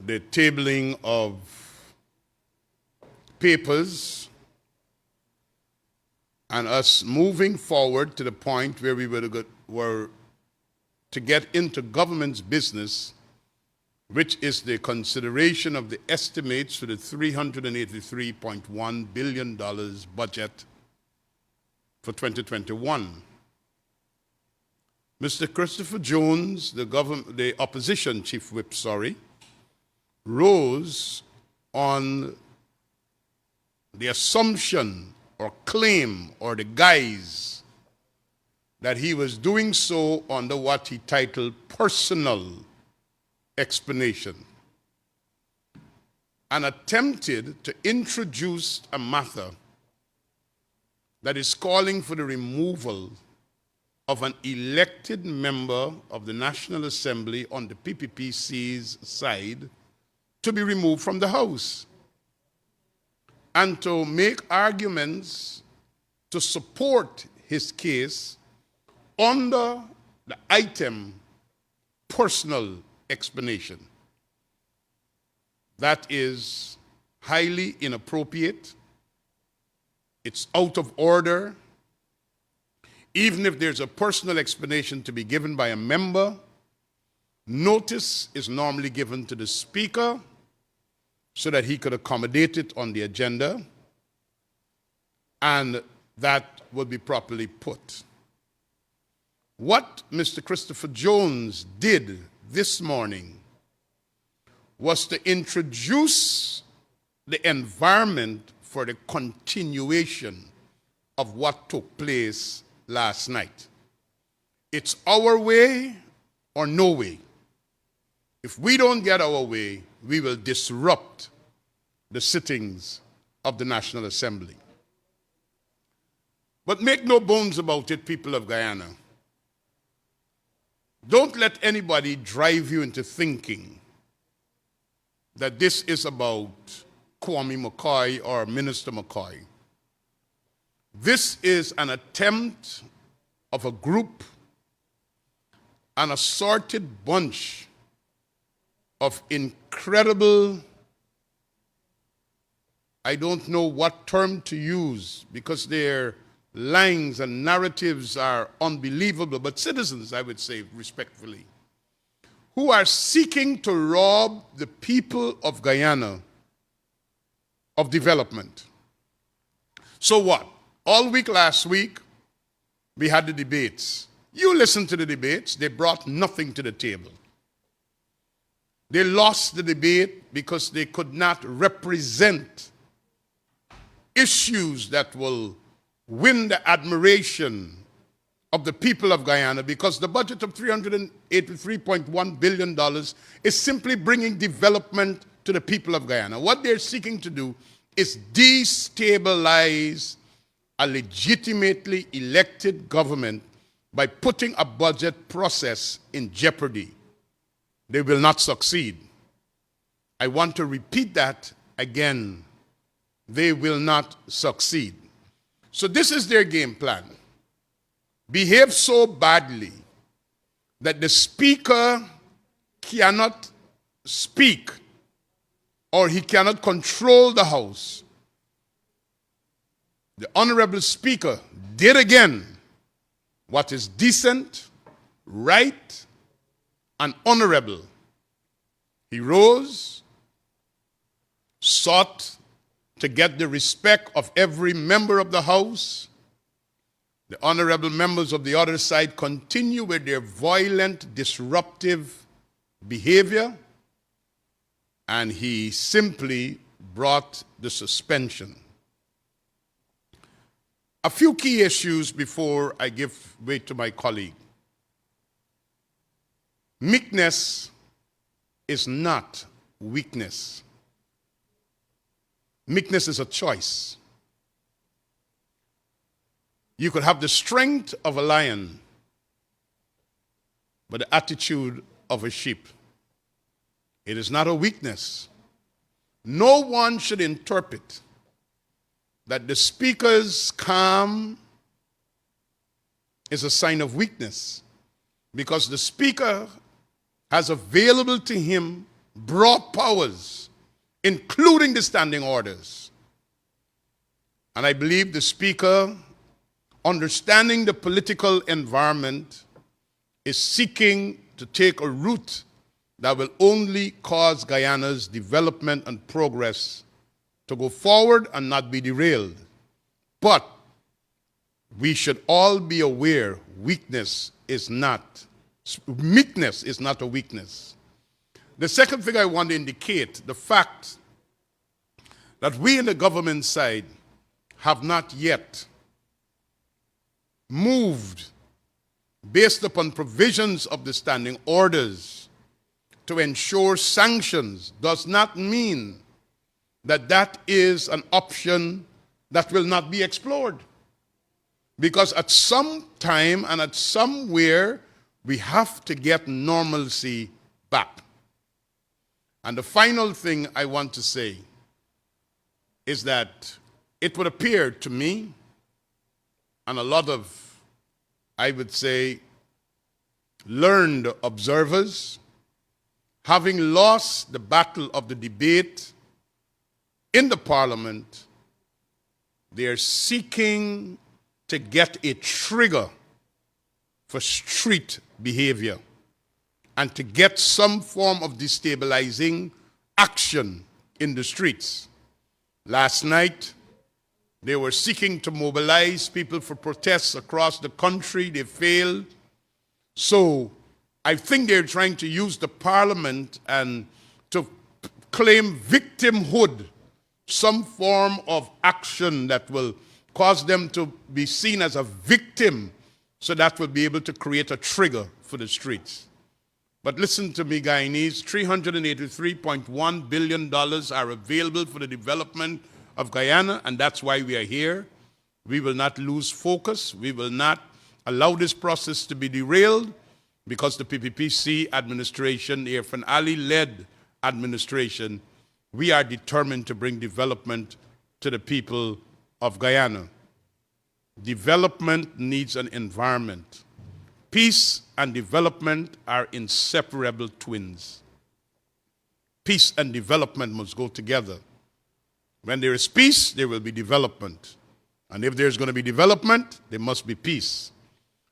the tabling of papers and us moving forward to the point where we were to get into government's business, which is the consideration of the estimates for the $383.1 billion budget for 2021. Mr. Christopher Jones, the opposition chief whip, rose on the assumption or claim or the guise that he was doing so under what he titled personal explanation, and attempted to introduce a matter that is calling for the removal of an elected member of the National Assembly on the PPPC's side to be removed from the House, and to make arguments to support his case under the item personal explanation. That is highly inappropriate. It's out of order. Even if there's a personal explanation to be given by a member, notice is normally given to the Speaker so that he could accommodate it on the agenda, and that will be properly put. What Mr. Christopher Jones did this morning was to introduce the environment for the continuation of what took place last night. It's our way or no way. If we don't get our way, we will disrupt the sittings of the National Assembly. But make no bones about it, people of Guyana. Don't let anybody drive you into thinking that this is about Kwame McCoy or Minister McCoy. This is an attempt of a group, an assorted bunch of incredible, I don't know what term to use because their lines and narratives are unbelievable, but citizens, I would say respectfully, who are seeking to rob the people of Guyana of development. So what? All week last week, we had the debates. You listened to the debates. They brought nothing to the table. They lost the debate because they could not represent issues that will win the admiration of the people of Guyana, because the budget of $383.1 billion is simply bringing development to the people of Guyana. What they're seeking to do is destabilize a legitimately elected government by putting a budget process in jeopardy. They will not succeed. I want to repeat that again. They will not succeed. So this is their game plan. Behave so badly that the Speaker cannot speak or he cannot control the House. The Honorable Speaker did again what is decent, right, and honorable. He rose, sought to get the respect of every member of the House. The honorable members of the other side continue with their violent, disruptive behavior, and he simply brought the suspension. A few key issues before I give way to my colleague. Meekness is not weakness. Meekness is a choice. You could have the strength of a lion, but the attitude of a sheep. It is not a weakness. No one should interpret that the Speaker's calm is a sign of weakness, because the Speaker has available to him broad powers, including the standing orders. And I believe the Speaker, understanding the political environment, is seeking to take a route that will only cause Guyana's development and progress to go forward and not be derailed. But we should all be aware meekness is not a weakness. The second thing I want to indicate, the fact that we in the government side have not yet moved based upon provisions of the standing orders to ensure sanctions does not mean that that is an option that will not be explored. Because at some time and at somewhere, we have to get normalcy back. And the final thing I want to say is that it would appear to me, and a lot of, I would say, learned observers, having lost the battle of the debate in the parliament, they are seeking to get a trigger for street behavior and to get some form of destabilizing action in the streets. Last night, they were seeking to mobilize people for protests across the country. They failed. So I think they're trying to use the parliament and to claim victimhood, some form of action that will cause them to be seen as a victim, so that will be able to create a trigger for the streets. But listen to me, Guyanese, $383.1 billion are available for the development of Guyana, and that's why we are here. We will not lose focus. We will not allow this process to be derailed, because the PPPC administration, the Irfan Ali-led administration, we are determined to bring development to the people of Guyana. Development needs an environment. Peace and development are inseparable twins. Peace and development must go together. When there is peace, there will be development. And if there's going to be development, there must be peace.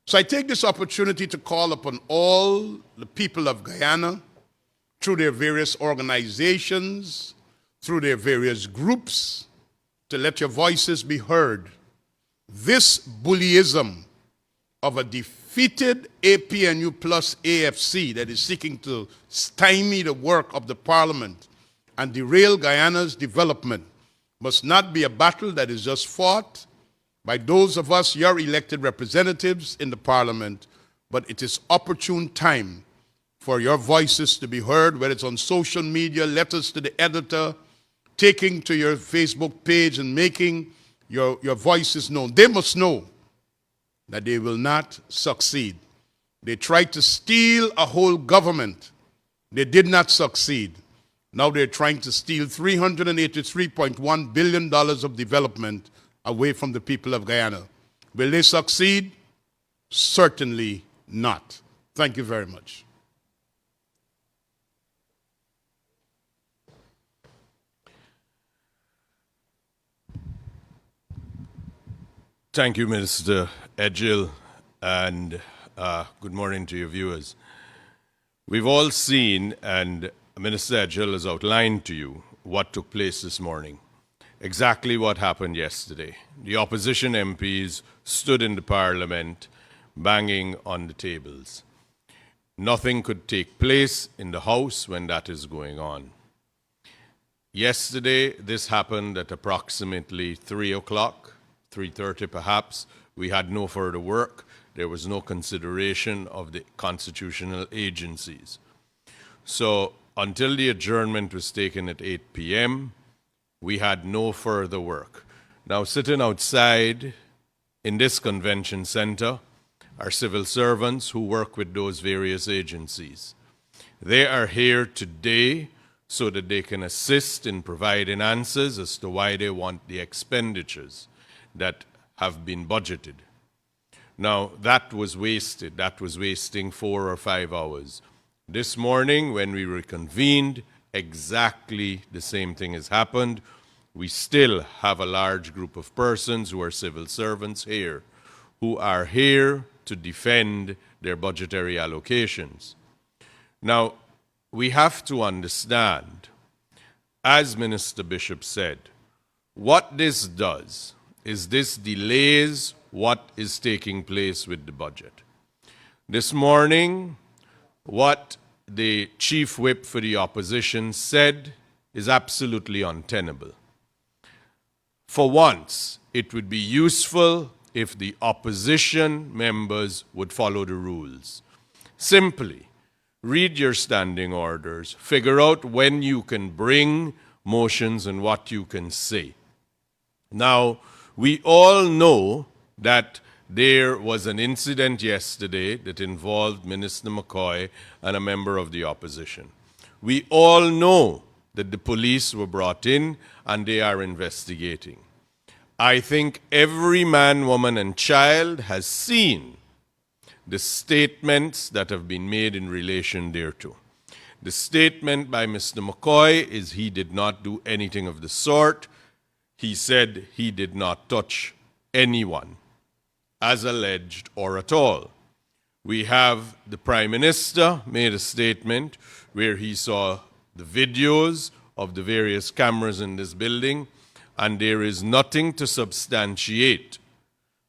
So I take this opportunity to call upon all the people of Guyana, through their various organizations, through their various groups, to let your voices be heard. This bullyism of a defeated APNU+AFC that is seeking to stymie the work of the parliament and derail Guyana's development must not be a battle that is just fought by those of us, your elected representatives in the parliament, but it is opportune time for your voices to be heard, whether it's on social media, letters to the editor, taking to your Facebook page and making your voices known. They must know that they will not succeed. They tried to steal a whole government. They did not succeed. Now they're trying to steal $383.1 billion of development away from the people of Guyana. Will they succeed? Certainly not. Thank you very much. Thank you, Minister Edgell, and good morning to your viewers. We've all seen, and Minister Edgell has outlined to you what took place this morning. Exactly what happened yesterday. The opposition MPs stood in the parliament banging on the tables. Nothing could take place in the House when that is going on. Yesterday, this happened at approximately 3 o'clock, 3:30 perhaps. We had no further work. There was no consideration of the constitutional agencies. So until the adjournment was taken at 8 p.m., we had no further work. Now, sitting outside in this convention center are civil servants who work with those various agencies. They are here today so that they can assist in providing answers as to why they want the expenditures that have been budgeted. Now, that was wasted. That was wasting 4 or 5 hours. This morning, when we reconvened, exactly the same thing has happened. We still have a large group of persons who are civil servants here, who are here to defend their budgetary allocations. Now, we have to understand, as Minister Bishop said, what this does is this delays what is taking place with the budget. This morning, what the chief whip for the opposition said is absolutely untenable. For once, it would be useful if the opposition members would follow the rules. Simply read your standing orders, figure out when you can bring motions and what you can say. Now, we all know that there was an incident yesterday that involved Minister McCoy and a member of the opposition. We all know that the police were brought in and they are investigating. I think every man, woman, and child has seen the statements that have been made in relation thereto. The statement by Mr. McCoy is he did not do anything of the sort. He said he did not touch anyone, as alleged or at all. We have the Prime Minister made a statement where he saw the videos of the various cameras in this building, and there is nothing to substantiate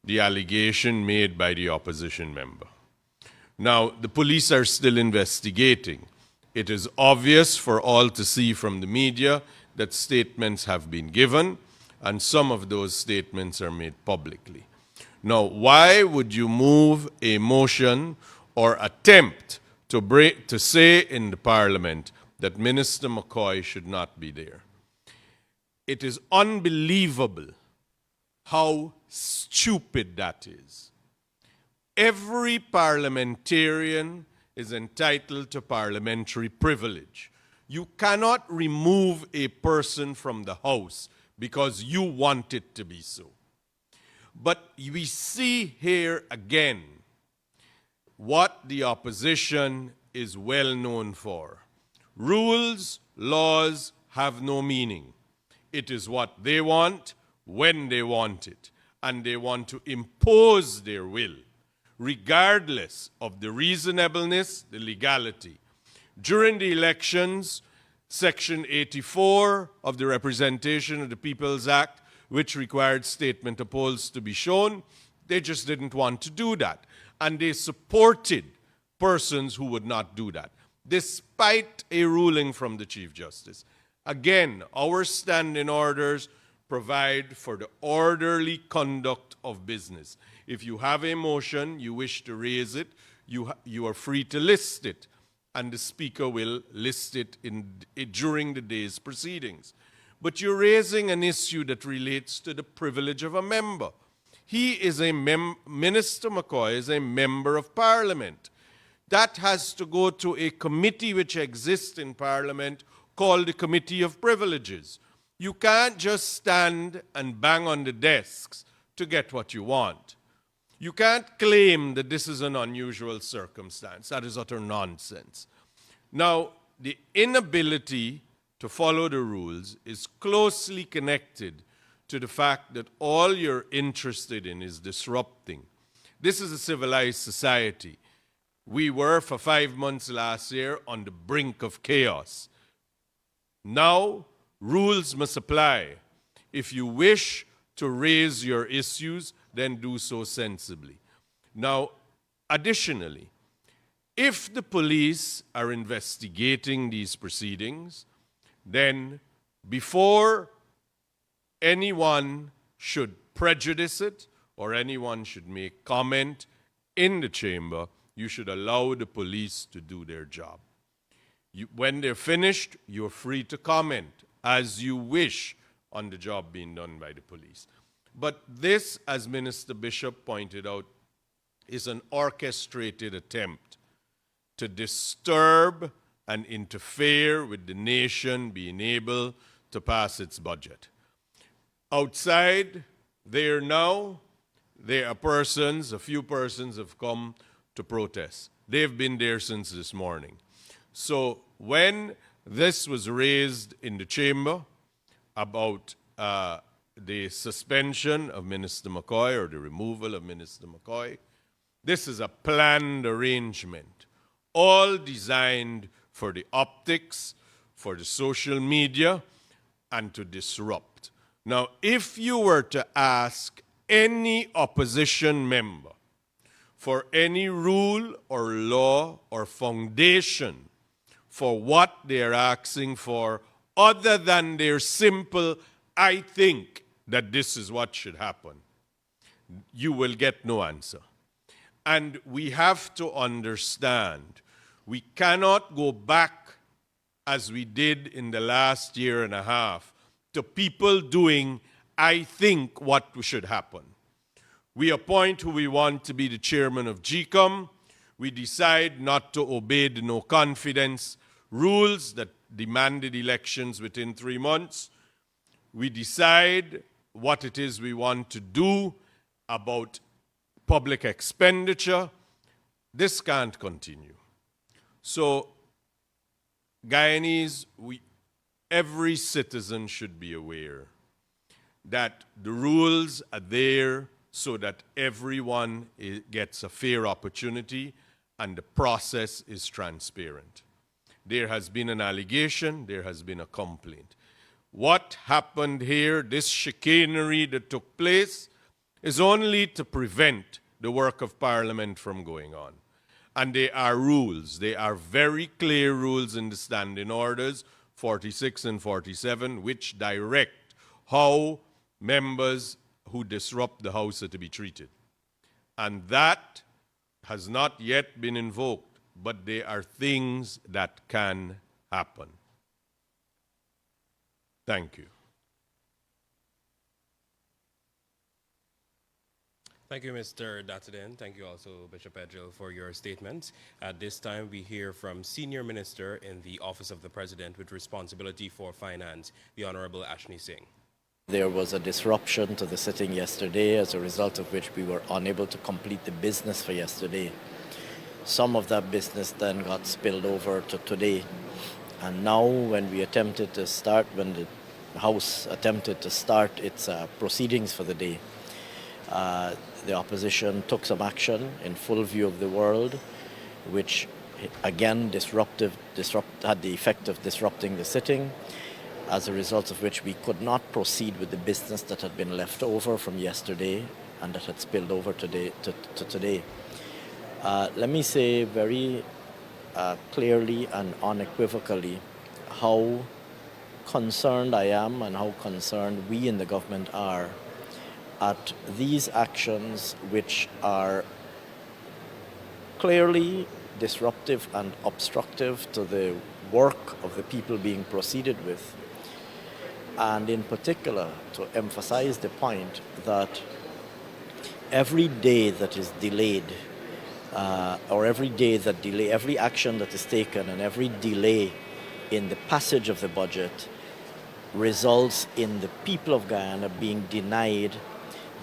the allegation made by the opposition member. Now, the police are still investigating. It is obvious for all to see from the media that statements have been given, and some of those statements are made publicly. Now, why would you move a motion or attempt to say in the Parliament that Minister McCoy should not be there? It is unbelievable how stupid that is. Every parliamentarian is entitled to parliamentary privilege. You cannot remove a person from the House because you want it to be so. But we see here again what the opposition is well known for. Rules, laws have no meaning. It is what they want, when they want it, and they want to impose their will, regardless of the reasonableness, the legality. During the elections, Section 84 of the Representation of the People's Act, which required statement of polls to be shown, they just didn't want to do that. And they supported persons who would not do that, despite a ruling from the Chief Justice. Again, our standing orders provide for the orderly conduct of business. If you have a motion, you wish to raise it, you are free to list it, and the Speaker will list it during the day's proceedings. But you're raising an issue that relates to the privilege of a member. He is Minister McCoy is a member of Parliament. That has to go to a committee which exists in Parliament called the Committee of Privileges. You can't just stand and bang on the desks to get what you want. You can't claim that this is an unusual circumstance. That is utter nonsense. Now, the inability to follow the rules is closely connected to the fact that all you're interested in is disrupting. This is a civilized society. We were, for 5 months last year, on the brink of chaos. Now, rules must apply. If you wish to raise your issues, then do so sensibly. Now, additionally, if the police are investigating these proceedings, then before anyone should prejudice it or anyone should make comment in the chamber, you should allow the police to do their job. When they're finished, you're free to comment as you wish on the job being done by the police. But this, as Minister Bishop pointed out, is an orchestrated attempt to disturb and interfere with the nation being able to pass its budget. Outside, there are persons, a few persons have come to protest. They've been there since this morning. So when This was raised in the chamber about the suspension of Minister McCoy or the removal of Minister McCoy. This is a planned arrangement, all designed for the optics, for the social media, and to disrupt. Now, if you were to ask any opposition member for any rule or law or foundation for what they are asking for, other than their simple, I think that this is what should happen, you will get no answer. And we have to understand, we cannot go back as we did in the last year and a half to people doing, I think, what should happen. We appoint who we want to be the chairman of GCOM. We decide not to obey the no confidence rules that demanded elections within 3 months. We decide what it is we want to do about public expenditure. This can't continue. So, Guyanese, every citizen should be aware that the rules are there so that everyone gets a fair opportunity and the process is transparent. There has been an allegation, there has been a complaint. What happened here, this chicanery that took place, is only to prevent the work of Parliament from going on. And there are rules. There are very clear rules in the standing orders, 46 and 47, which direct how members who disrupt the House are to be treated. And that has not yet been invoked, but there are things that can happen. Thank you. Thank you, Mr. Datadin. Thank you also, Bishop Edgell, for your statement. At this time, we hear from Senior Minister in the Office of the President with responsibility for finance, the Honorable Ashni Singh. There was a disruption to the sitting yesterday, as a result of which we were unable to complete the business for yesterday. Some of that business then got spilled over to today. And now when the House attempted to start its proceedings for the day, the opposition took some action in full view of the world, which again had the effect of disrupting the sitting, as a result of which we could not proceed with the business that had been left over from yesterday and that had spilled over to today. Let me say very clearly and unequivocally how concerned I am and how concerned we in the government are at these actions, which are clearly disruptive and obstructive to the work of the people being proceeded with. And in particular, to emphasize the point that every day that is delayed, every action that is taken and every delay in the passage of the budget results in the people of Guyana being denied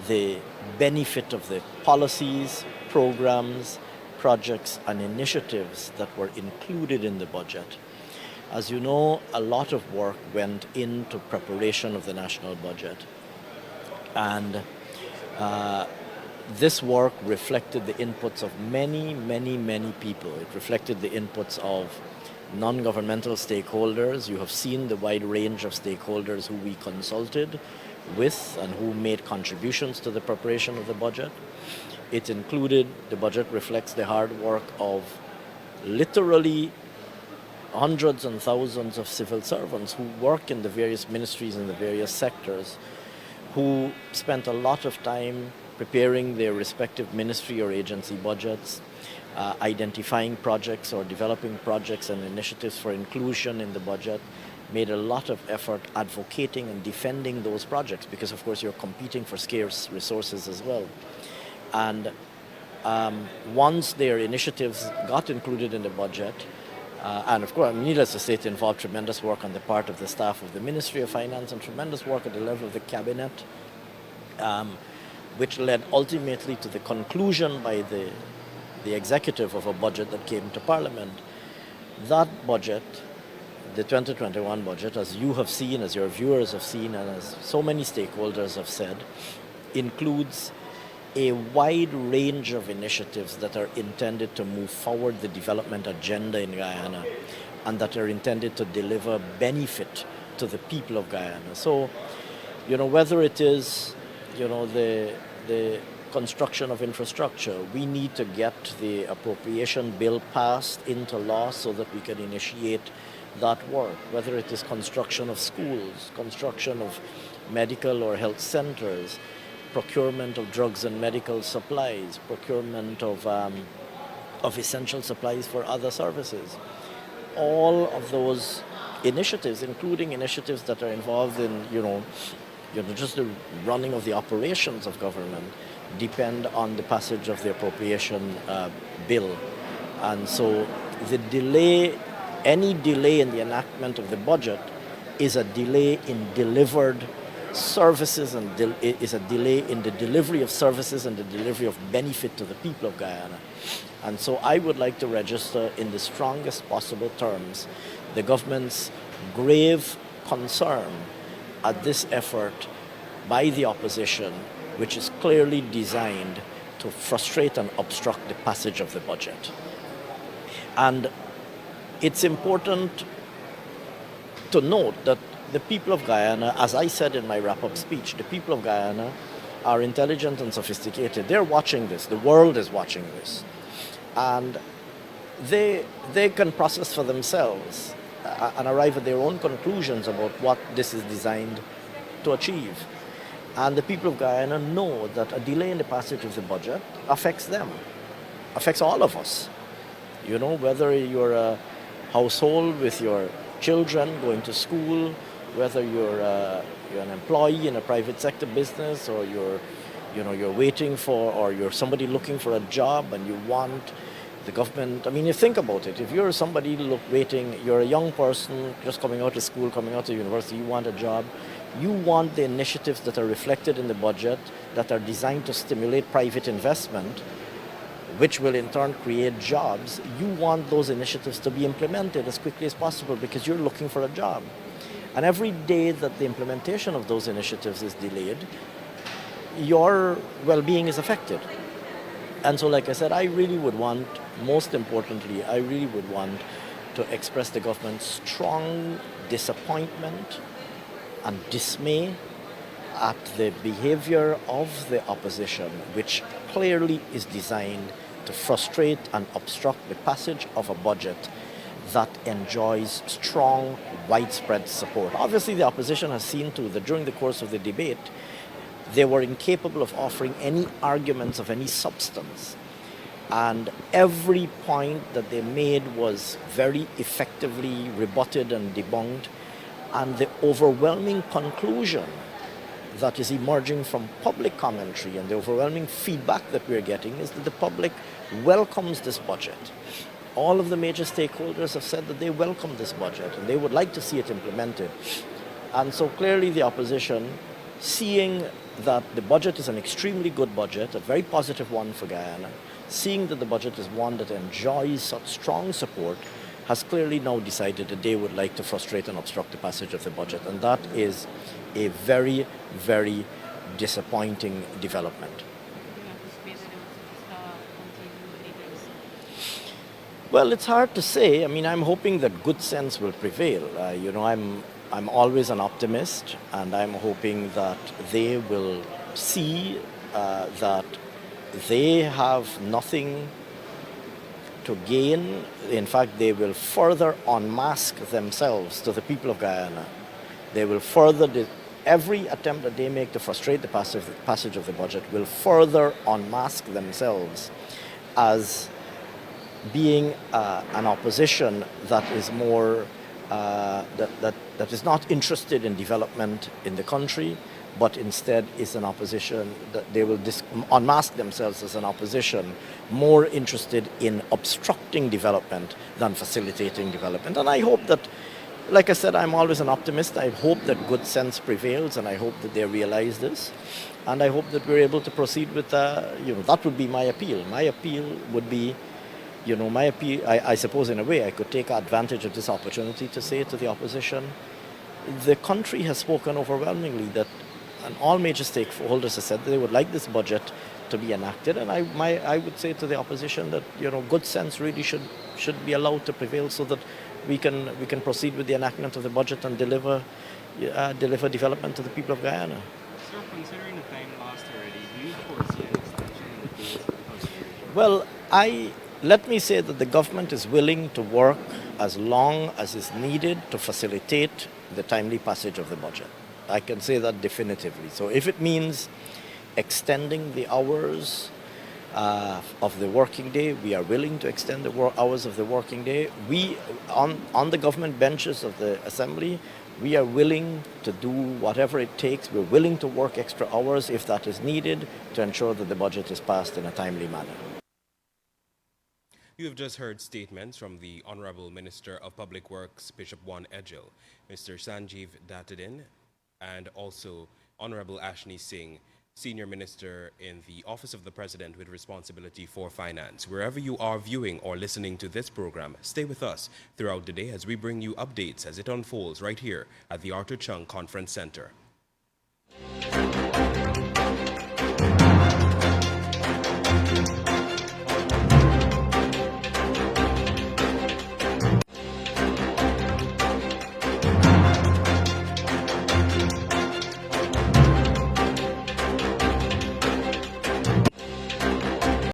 the benefit of the policies, programs, projects, and initiatives that were included in the budget. As you know, a lot of work went into preparation of the national budget. And this work reflected the inputs of many, many, many people. It reflected the inputs of non-governmental stakeholders. You have seen the wide range of stakeholders who we consulted with and who made contributions to the preparation of the budget. The budget reflects the hard work of literally hundreds and thousands of civil servants who work in the various ministries and the various sectors, who spent a lot of time preparing their respective ministry or agency budgets, identifying projects or developing projects and initiatives for inclusion in the budget, made a lot of effort advocating and defending those projects, because of course you're competing for scarce resources as well. And once their initiatives got included in the budget, and of course, needless to say, it involved tremendous work on the part of the staff of the Ministry of Finance and tremendous work at the level of the cabinet, which led ultimately to the conclusion by the executive of a budget that came to Parliament. That budget the 2021 budget, as you have seen, as your viewers have seen, and as so many stakeholders have said, includes a wide range of initiatives that are intended to move forward the development agenda in Guyana and that are intended to deliver benefit to the people of Guyana. So, whether it is, the construction of infrastructure, we need to get the appropriation bill passed into law so that we can initiate that work, whether it is construction of schools, construction of medical or health centers, procurement of drugs and medical supplies, procurement of essential supplies for other services. All of those initiatives, including initiatives that are involved in, just the running of the operations of government, depend on the passage of the appropriation bill. And so any delay in the enactment of the budget is a delay in delivered services and is a delay in the delivery of services and the delivery of benefit to the people of Guyana. And so I would like to register in the strongest possible terms the government's grave concern at this effort by the opposition, which is clearly designed to frustrate and obstruct the passage of the budget. And it's important to note that the people of Guyana, as I said in my wrap-up speech, the people of Guyana are intelligent and sophisticated. They're watching this. The world is watching this. And they can process for themselves and arrive at their own conclusions about what this is designed to achieve. And the people of Guyana know that a delay in the passage of the budget affects them, affects all of us. Whether you're a household with your children going to school, whether you're an employee in a private sector business, or you're waiting for, or you're somebody looking for a job and you want the government. I mean, you think about it. If you're somebody waiting, you're a young person just coming out of school, coming out of university, you want a job, you want the initiatives that are reflected in the budget that are designed to stimulate private investment, which will in turn create jobs. You want those initiatives to be implemented as quickly as possible because you're looking for a job. And every day that the implementation of those initiatives is delayed, your well-being is affected. And so, like I said, I really would want, most importantly, I really would want to express the government's strong disappointment and dismay at the behavior of the opposition, which clearly is designed to frustrate and obstruct the passage of a budget that enjoys strong, widespread support. Obviously, the opposition has seen too that during the course of the debate, they were incapable of offering any arguments of any substance. And every point that they made was very effectively rebutted and debunked. And the overwhelming conclusion that is emerging from public commentary and the overwhelming feedback that we're getting is that the public welcomes this budget. All of the major stakeholders have said that they welcome this budget and they would like to see it implemented. And so clearly the opposition, seeing that the budget is an extremely good budget, a very positive one for Guyana, seeing that the budget is one that enjoys such strong support, has clearly now decided that they would like to frustrate and obstruct the passage of the budget. And that is a very, very disappointing development. Well, it's hard to say. I mean, I'm hoping that good sense will prevail. I'm always an optimist, and I'm hoping that they will see that they have nothing to gain. In fact, they will further unmask themselves to the people of Guyana. They will further, every attempt that they make to frustrate the passage of the budget will further unmask themselves as being an opposition that is more, that is not interested in development in the country, but instead is an opposition that they will unmask themselves as an opposition more interested in obstructing development than facilitating development. And I hope that, like I said, I'm always an optimist. I hope that good sense prevails, and I hope that they realize this. And I hope that we're able to proceed with, that would be my appeal. My appeal would be you know, my appeal, I suppose in a way I could take advantage of this opportunity to say to the opposition, the country has spoken overwhelmingly that, and all major stakeholders have said they would like this budget to be enacted, and I would say to the opposition that, you know, good sense really should be allowed to prevail so that we can proceed with the enactment of the budget and deliver development to the people of Guyana. Sir, considering the time lost already, do you foresee an extension in the days of consideration? Well, let me say that the government is willing to work as long as is needed to facilitate the timely passage of the budget. I can say that definitively. So if it means extending the hours of the working day, we are willing to extend the hours of the working day. We, on the government benches of the Assembly, we are willing to do whatever it takes. We're willing to work extra hours if that is needed to ensure that the budget is passed in a timely manner. You have just heard statements from the Honorable Minister of Public Works, Bishop Juan Edgell, Mr. Sanjeev Dattadin, and also Honorable Ashni Singh, Senior Minister in the Office of the President with responsibility for finance. Wherever you are viewing or listening to this program, stay with us throughout the day as we bring you updates as it unfolds right here at the Arthur Chung Conference Center.